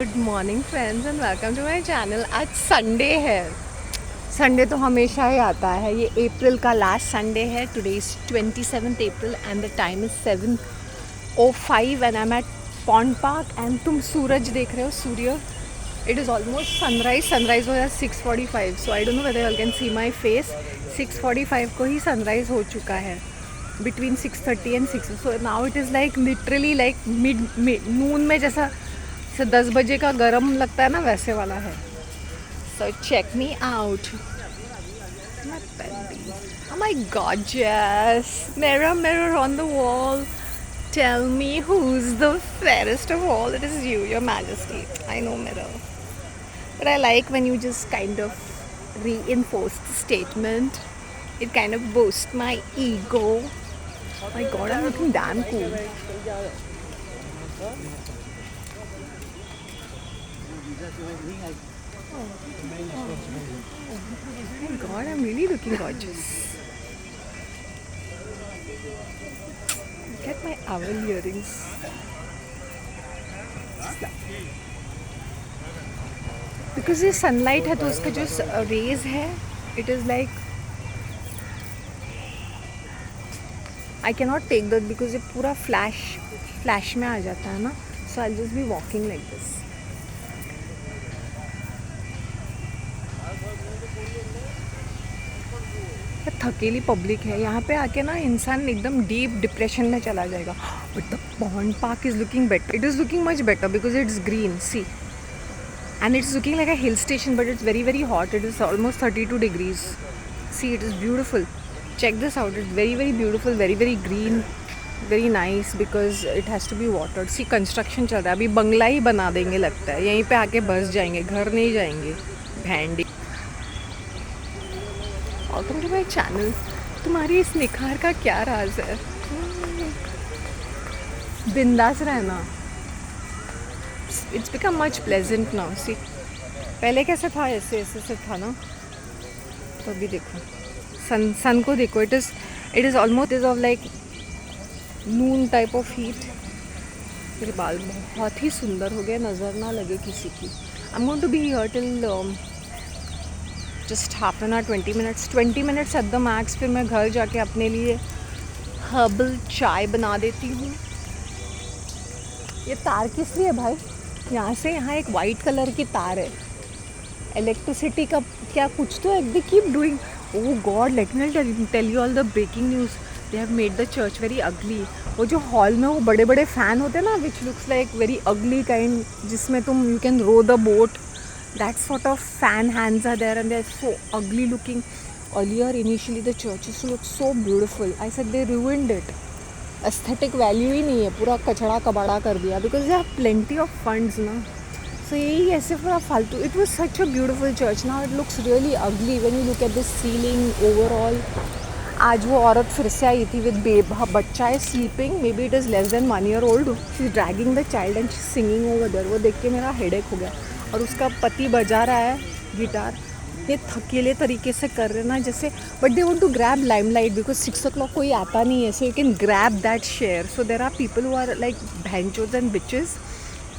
Good morning friends and welcome to my channel. आज Sunday है। Sunday तो हमेशा ही आता है। ये अप्रैल का लास्ट संडे है। Today is 27th April and the time is 7:05 and I am at pond park and तुम सूरज देख रहे हो, सूर्य। It is almost sunrise. Sunrise हो जाए 6:45, so I don't know whether you can see my face. 6:45 को ही सनराइज हो चुका है, between 6:30 and 6। So now it is like literally like mid noon में जैसा 10 बजे का गरम लगता है ना, वैसे वाला है। So check me out. My gorgeous mirror mirror on the wall, tell me who is the fairest of all. It is you, your majesty. I know mirror, but I like when you just kind of reinforce the statement. It kind of boosts my ego. My god, I'm looking damn cool. My god, I'm really looking gorgeous. Look at my owl earrings. Because ये sunlight है तो उसका जो rays है, it is like I can not take that because ये पूरा flash में आ जाता है ना। So I just be walking like this. थकेली पब्लिक है यहाँ पे आके ना, इंसान एकदम डीप डिप्रेशन में चला जाएगा। But the pond park is looking better. It is looking much better because it's green, see, and it's looking like a hill station, but it's very very hot. It is almost 32 degrees. See, it is beautiful. Check this out. It's very very beautiful, very very green, very nice because it has to be watered. See, construction चल रहा है। अभी बंगला ही बना देंगे लगता है, यहीं पे आके बस जाएंगे, घर नहीं जाएंगे। भेंडी। Welcome to my channel. तुम्हारी इस निखार का क्या राज है? बिंदास रहना। It's become much pleasant now. See, पहले कैसे था? ऐसे था ना। तो अभी देखो, सन को देखो। It is almost is of like Noon type of heat. मेरे बाल बहुत ही सुंदर हो गए, नज़र ना लगे किसी की। I am going to be here till just half an hour, 20 minutes at the max. फिर मैं घर जाके अपने लिए हर्बल चाय बना देती हूँ। ये तार किस लिए भाई? यहाँ से यहाँ एक वाइट कलर की तार है, इलेक्ट्रिसिटी का क्या कुछ तो है। They keep doing. Oh God, let me tell you all the breaking news. They have made the church very ugly. वो जो हॉल में वो बड़े बड़े फ़ैन होते हैं ना, which looks like very ugly kind, जिसमें तुम you can row the boat, that sort of fan hands are there and they are so ugly looking. Earlier initially the church is look so beautiful. I said they ruined it. Aesthetic value ही नहीं है, पूरा कचड़ा कबाड़ा कर दिया because they have plenty of funds ना। So यही ऐसे पूरा फालतू। It was such a beautiful church, now it looks really ugly when you look at the ceiling overall. आज वो औरत फिर से आई थी विद बच्चा is sleeping, maybe it is less than 1 year old। She is dragging the child and she singing over there. वो देख के मेरा हेडेक हो गया। और उसका पति बजा रहा है गिटार। ये थकेले तरीके से कर रहे ना जैसे, but they want to grab limelight because 6 o'clock कोई आता नहीं है, so you can grab that share. So there are people who are like भैंचोज and bitches.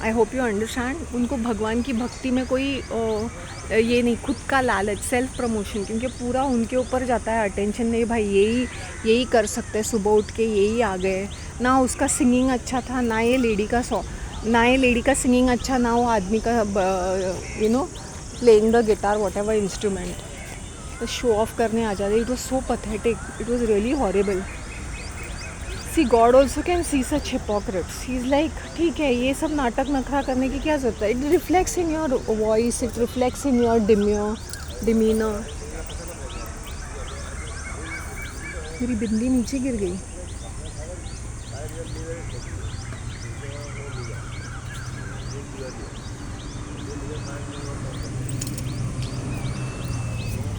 I hope you understand. उनको भगवान की भक्ति में कोई ये नहीं, खुद का लालच, सेल्फ प्रमोशन, क्योंकि पूरा उनके ऊपर जाता है अटेंशन। नहीं भाई, यही कर सकते हैं, सुबह उठ के यही आ गए ना। उसका सिंगिंग अच्छा था ना, ये लेडी का सिंगिंग अच्छा ना, वो आदमी का you know playing the guitar whatever instrument, तो शो ऑफ करने आ जाते। It was so pathetic, it was really horrible. See, God also can see such hypocrites. He is like, ठीक है, ये सब नाटक नखरा करने की क्या ज़रूरत है? It reflects in your voice, it reflects in your demeanour. मेरी बिंदी नीचे गिर गई।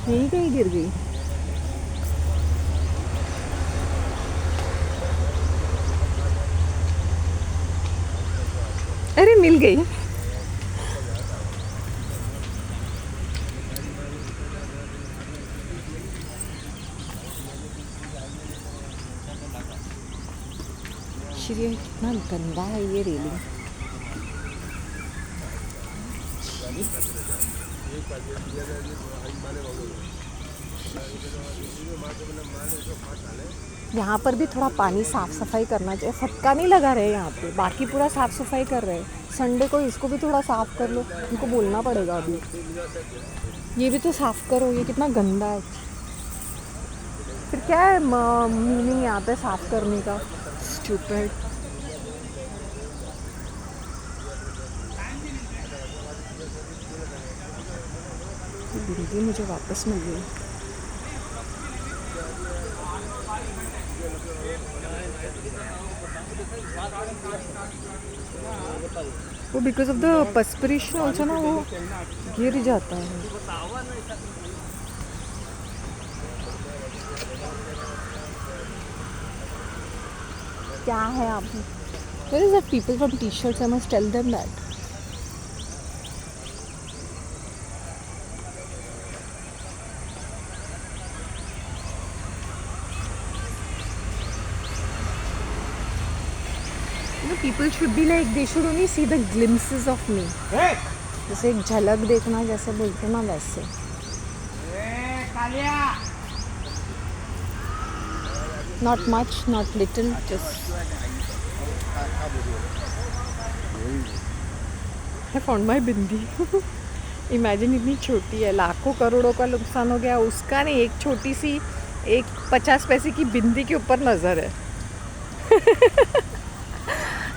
यहीं कहीं गिर गई। अरे मिल गई। श्री, कितना गंदा है ये रेलिंग। यहाँ पर भी थोड़ा पानी साफ़ सफाई करना चाहिए। फटका नहीं लगा रहे यहाँ पे, बाकी पूरा साफ़ सफाई कर रहे हैं। संडे को इसको भी थोड़ा साफ़ कर लो, उनको बोलना पड़ेगा अभी। ये भी तो साफ़ करो, ये कितना गंदा है। फिर क्या है मीनिंग यहाँ पे साफ़ करने का? स्टूपिड। बिंदी मुझे वापस मिल गई। वो because of the perspiration also ना, वो गिर जाता है। क्या है आप? There is that people from t-shirts, I must tell them that. You know, people should be like, they should only see the glimpses of me. जैसे एक झलक देखना, जैसे बोलते ना वैसे। Not much, not little, just. I found my bindi. Imagine इतनी छोटी है, लाखों करोड़ों का नुकसान हो गया, उसका नहीं, एक छोटी सी एक 50 पैसे की बिंदी के ऊपर नज़र है।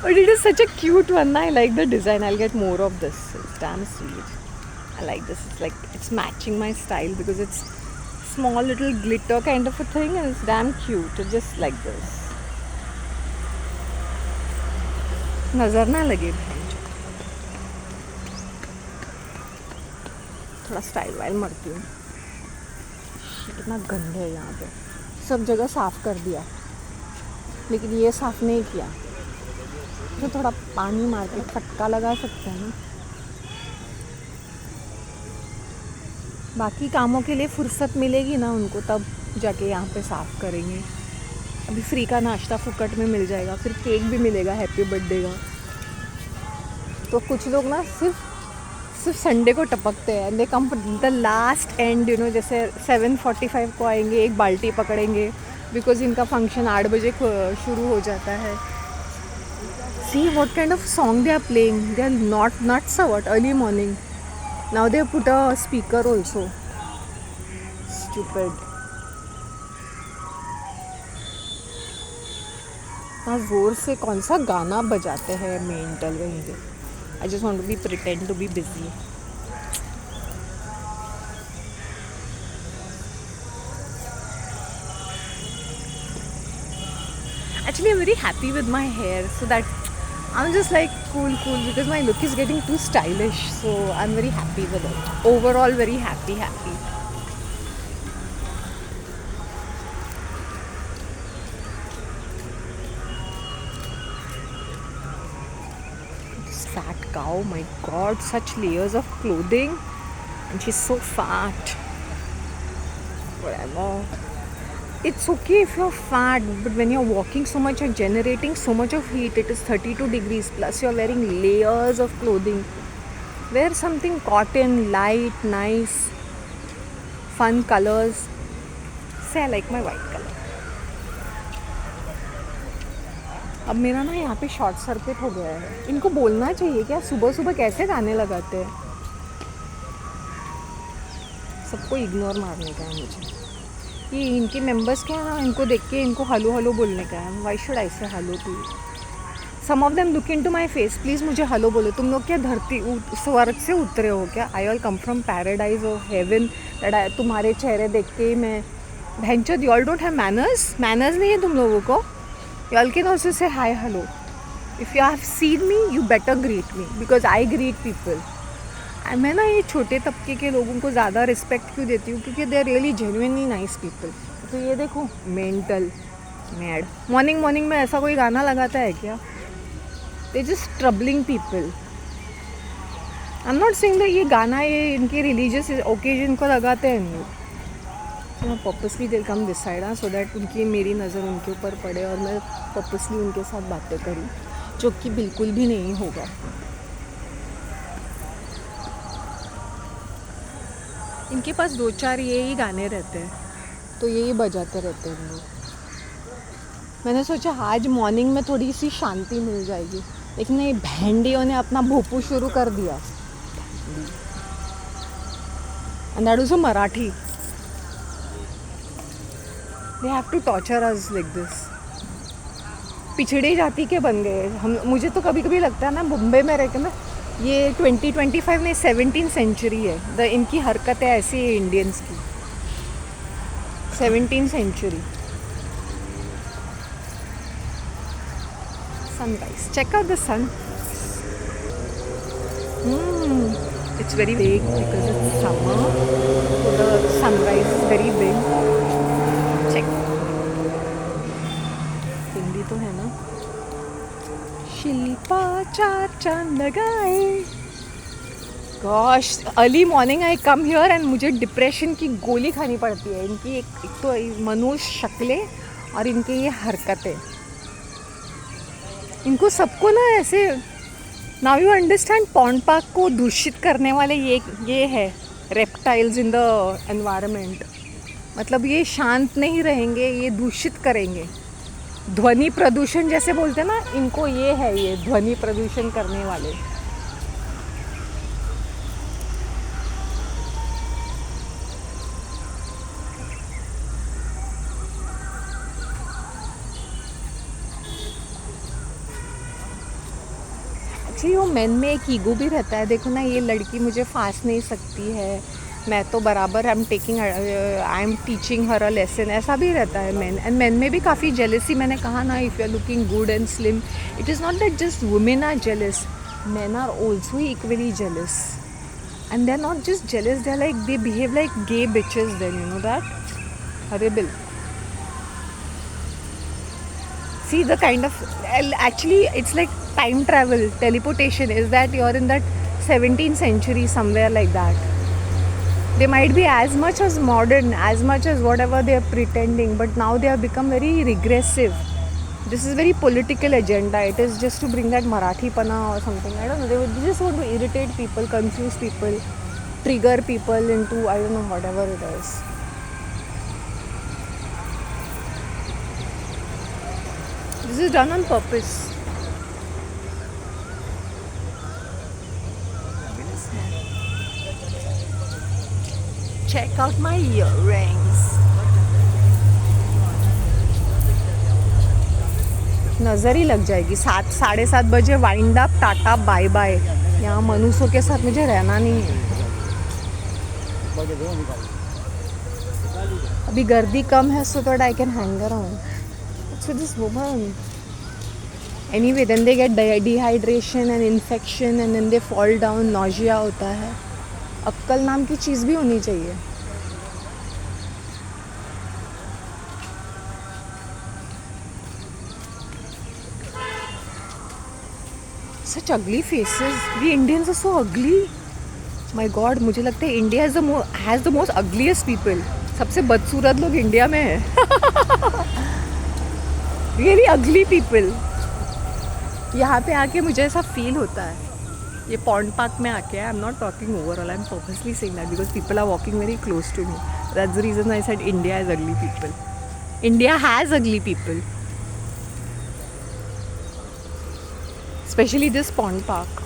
But it is such a cute one. I like the design. I'll get more of this. It's damn sweet. I like this. It's like it's matching my style because it's small little glitter kind of a thing and it's damn cute. It's just like this. नज़र ना लगे बहन। थोड़ा style while मरती हूँ। कितना गंदा है यहाँ पे। सब जगह साफ़ कर दिया लेकिन ये साफ़ नहीं किया। तो थोड़ा पानी मार के फटका लगा सकते हैं ना। बाकी कामों के लिए फुर्सत मिलेगी ना उनको, तब जाके यहाँ पे साफ़ करेंगे। अभी फ्री का नाश्ता फुकट में मिल जाएगा, फिर केक भी मिलेगा हैप्पी बर्थडे का। तो कुछ लोग ना सिर्फ संडे को टपकते हैं। They come the last end, you know, जैसे 7:45 को आएंगे, एक बाल्टी पकड़ेंगे बिकॉज इनका फंक्शन 8 बजे शुरू हो जाता है। See what kind of song they are playing. They are not nuts or what? Early morning. Now they put a speaker also. Stupid. हाँ, जोर से कौन सा गाना बजाते हैं मेंटल वहीं पे। I just want to be pretend to be busy. Actually, I'm very happy with my hair, so that I'm just like cool because my look is getting too stylish. So I'm very happy with it. Overall, very happy. This fat cow, my God, such layers of clothing, and she's so fat. Whatever. It's okay if you're fat, but when you're walking so much, you're generating so much of heat. It is 32 degrees plus you're wearing layers of clothing. Wear something cotton, light, nice, fun colors. Say I like my white color. अब मेरा ना यहाँ पे short circuit हो गया है। इनको बोलना चाहिए क्या, सुबह सुबह कैसे गाने लगाते हैं। सबको इग्नोर मारने का है मुझे। ये इनके मेंबर्स क्या है ना, इनको देख के इनको हेलो हेलो बोलने का है। Y should I say hello to? Some of them look into my face, please मुझे हेलो बोलो। तुम लोग क्या धरती स्वर्ग से उतरे हो क्या? I all come from paradise और हेवन दैट तुम्हारे चेहरे देख के मैं भैंचोद। You all don't have manners नहीं है तुम लोगों को। You all can also say hi hello. If you have seen me you better greet me because I greet people. मैं ना ये छोटे तबके के लोगों को ज़्यादा रिस्पेक्ट क्यों देती हूँ, क्योंकि they are really genuinely nice people. तो ये देखो मेंटल मैड मॉर्निंग में ऐसा कोई गाना लगाता है क्या? They just troubling people. I am not saying that ये गाना ये इनके रिलीजियस ओकेजन को लगाते हैं लोग। तो मैं पर्पसली दिल come this side so that उनकी मेरी नज़र उनके ऊपर पड़े और मैं पर्पसली उनके साथ बातें करूँ, जो कि बिल्कुल भी नहीं होगा। इनके पास 2-4 ये ही गाने रहते हैं, तो यही बजाते रहते हैं लोग। मैंने सोचा आज मॉर्निंग में थोड़ी सी शांति मिल जाएगी, लेकिन ये भेंडियों ने अपना भोपू शुरू कर दिया। And that was a Marathi. They have to torture us like this. पिछड़ी जाति के बन गए हम। मुझे तो कभी कभी लगता है ना, मुंबई में रह के ना, ये 2025 में 17th सेंचुरी है। इनकी हरकतें ऐसी है इंडियंस की। 17th century. Sunrise. Check out the sun. It's very big because it's summer. So the sunrise is very big. Check. Hindi तो है ना। शिल्पा 4 चांद लगाए। Gosh, early morning I come here and मुझे डिप्रेशन की गोली खानी पड़ती है। इनकी एक तो मनुष्य शक्लें और इनकी ये हरकतें। इनको सबको ना ऐसे, now you understand, pond park को दूषित करने वाले ये है रेप्टाइल्स इन द एनवायरनमेंट। मतलब ये शांत नहीं रहेंगे, ये दूषित करेंगे। ध्वनि प्रदूषण जैसे बोलते हैं ना, इनको ये है, ये ध्वनि प्रदूषण करने वाले। एक्चुअली वो मैन में एक ईगो भी रहता है। देखो ना, ये लड़की मुझे फांस नहीं सकती है, मैं तो बराबर I am teaching her a lesson, ऐसा भी रहता है मैन। एंड मैन में भी काफ़ी जेलसी। मैंने कहा ना, if you are looking good and slim, it is not that just women are jealous, man are also equally jealous. And they are not just jealous, they are like, they behave like gay bitches then, you know that, horrible. See the kind of, actually it's like time travel, teleportation, is that you're in that 17th century somewhere like that. They might be as much as modern, as much as whatever they are pretending, but now they have become very regressive. This is very political agenda. It is just to bring that Marathi pana or something. I don't know, they just want to irritate people, confuse people, trigger people into, I don't know, whatever it is. This is done on purpose. Check out my earrings. नज़र ही लग जाएगी। 7-7:30 बजे wind up, tata bye bye. यहाँ मनुष्यों के साथ मुझे रहना नहीं है। अभी गर्दी कम है, so that I can hang around. So this woman, anyway, then they get dehydration and infection and then they fall down, nausea होता है। अक्कल नाम की चीज़ भी होनी चाहिए। Such ugly faces. We Indians are so ugly. My God, मुझे लगता है India has the most ugliest people. सबसे बदसूरत लोग इंडिया में है। Really ugly people. यहाँ पे आके मुझे ऐसा फील होता है, ये पॉन्ड पार्क में आके। I am not talking overall, I am purposely saying that because people are walking very close to me. That's the reason I said India is ugly people. India has ugly people, specially this pond park.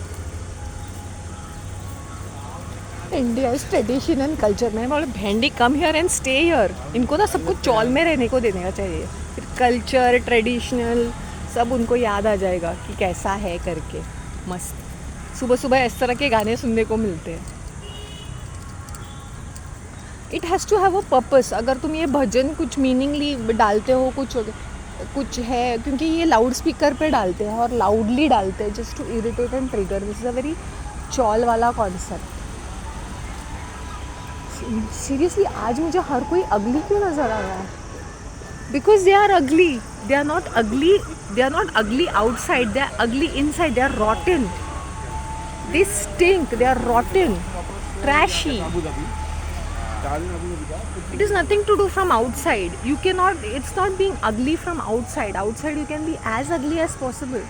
India is tradition and culture. मैंने बोला भेंडी come here and stay here. इनको ना सब कुछ चौल में रहने को देने का चाहिए, फिर कल्चर ट्रेडिशनल सब उनको याद आ जाएगा कि कैसा है करके। मस्त सुबह सुबह इस तरह के गाने सुनने को मिलते हैं। It has to have a purpose. अगर तुम ये भजन कुछ मीनिंगली डालते हो, कुछ है, क्योंकि ये लाउड स्पीकर पे डालते हैं और लाउडली डालते हैं just to irritate and trigger. This is a very chawl वाला कॉन्सेप्ट। सीरियसली आज मुझे हर कोई अगली क्यों नज़र आ रहा है? Because they are ugly. They are not ugly outside, they are ugly inside. They are rotten, they stink, they are rotten, trashy. It is nothing to do from outside. You cannot, it's not being ugly from outside. Outside you can be as ugly as possible.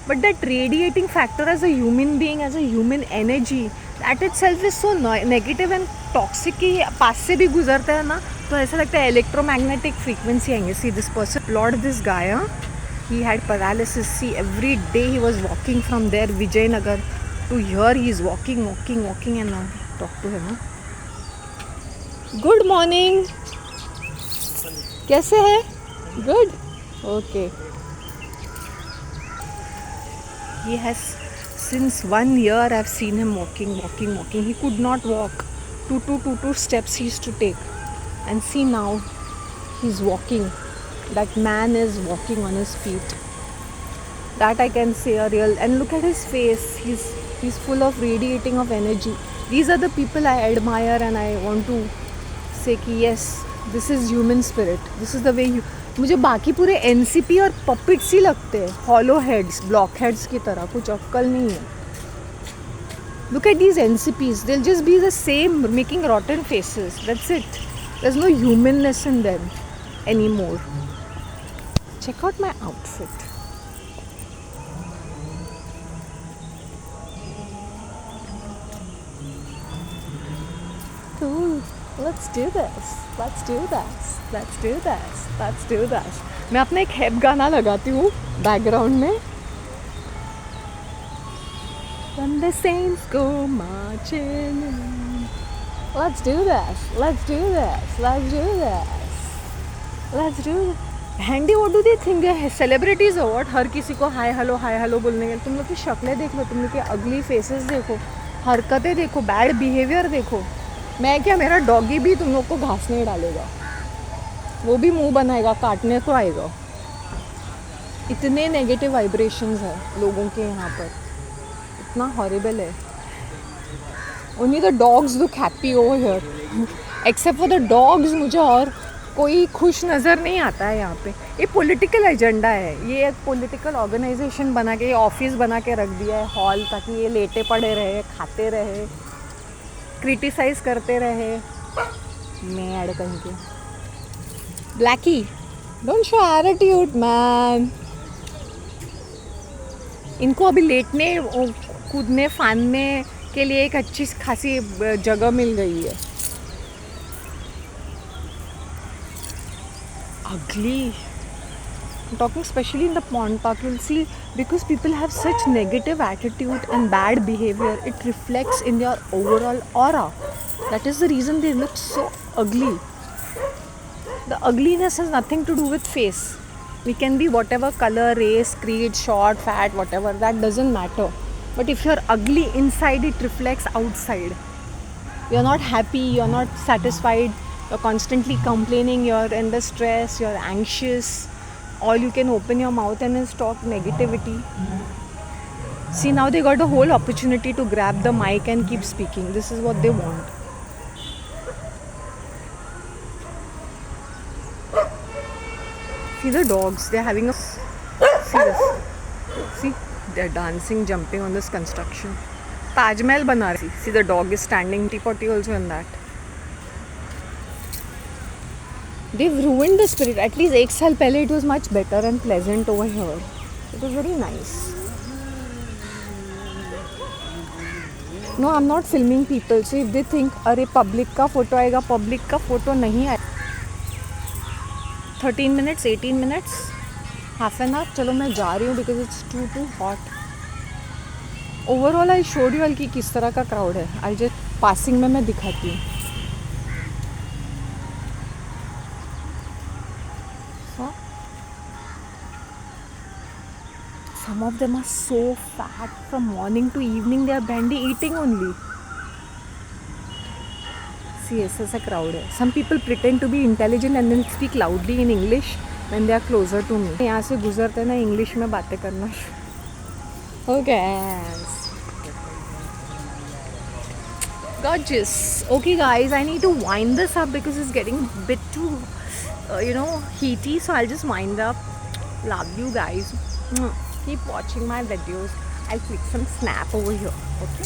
But that radiating factor as a human being, as a human energy, that it self is so negative and toxic कि पास से भी गुजरता है ना तो ऐसा लगता है इलेक्ट्रोमैग्नेटिक फ्रीक्वेंसी आएंगे. See this person Lord this guy, he had paralysis. See, every day he was walking from there Vijayanagar to here. He is walking and now talk to him. Good morning. कैसे है? Good. Okay. He has since 1 year I've seen him walking. He could not walk. Two steps he used to take. And see now he's walking. That man is walking on his feet. That I can say a real. And look at his face. He's full of radiating of energy. These are the people I admire and I want to say कि yes, this is human spirit. This is the way you. मुझे बाकी पूरे NCP और puppets ही लगते हैं. Hollow heads, blockheads की तरह. कुछ अक्कल नहीं है. Look at these NCPs. They'll just be the same, making rotten faces. That's it. There's no humanness in them anymore. Check out my outfit. Ooh, let's do this. मैं अपना एक हैप गाना लगाती हूँ बैकग्राउंड में. When the saints go marching in. Let's do this. Handy, what do they think celebrities हो what? हर किसी को हाय हेलो बोलने के. तुम लोग की शक्लें देख लो, तुम लोग के अगली फेसेस देखो, हरकतें देखो, बैड बिहेवियर देखो. मैं क्या, मेरा डॉगी भी तुम लोग को घास नहीं डालेगा. वो भी मुंह बनाएगा, काटने को आएगा. इतने नेगेटिव वाइब्रेशंस है लोगों के यहाँ पर. इतना हॉरिबल है. Only the dogs look happy over here. Except for the dogs मुझे और कोई खुश नज़र नहीं आता है यहाँ पे. ये पॉलिटिकल एजेंडा है. ये एक पॉलिटिकल ऑर्गेनाइजेशन बना के, ये ऑफिस बना के रख दिया है हॉल, ताकि ये लेटे पड़े रहे, खाते रहे, क्रिटिसाइज करते रहे. मैं ऐड कहीं. Blackie, don't show attitude man. इनको अभी लेटने, कूदने, फानने के लिए एक अच्छी खासी जगह मिल गई है. Ugly. I'm talking especially in the pond park. You'll see, because people have such negative attitude and bad behavior, it reflects in their overall aura. That is the reason they look so ugly. The ugliness has nothing to do with face. We can be whatever color, race, creed, short, fat, whatever. That doesn't matter. But if you're ugly inside, it reflects outside. You're not happy, you're not satisfied. You're constantly complaining, you're under stress, you're anxious. All you can open your mouth and is talk negativity. See, now they got a whole opportunity to grab the mic and keep speaking. This is what they want. See the dogs, they're having a... See this. See, they're dancing, jumping on this construction. Taj Mahal bana rahi. See, the dog is standing, tea-potty also in that. They've ruined the spirit. At least एक साल पहले it was much better and pleasant over here. It was very nice. No, I'm not filming people. So if they think अरे public का photo आएगा, public का photo नहीं आएगा. 13 minutes, 18 minutes, half an hour. चलो मैं जा रही हूँ because it's too hot. Overall I showed you कि किस तरह का crowd है. I just passing में मैं दिखाती हूँ. Some of them are so fat from morning to evening. They are barely eating only. See, ऐसा crowd है. Some people pretend to be intelligent and then speak loudly in English when they are closer to me. यहाँ से गुजरते ना English में बातें करना. Okay. Gorgeous. Okay guys, I need to wind this up because it's getting a bit too, heaty. So I'll just wind up. Love you guys. Keep watching my videos. I'll click some snap over here. Okay.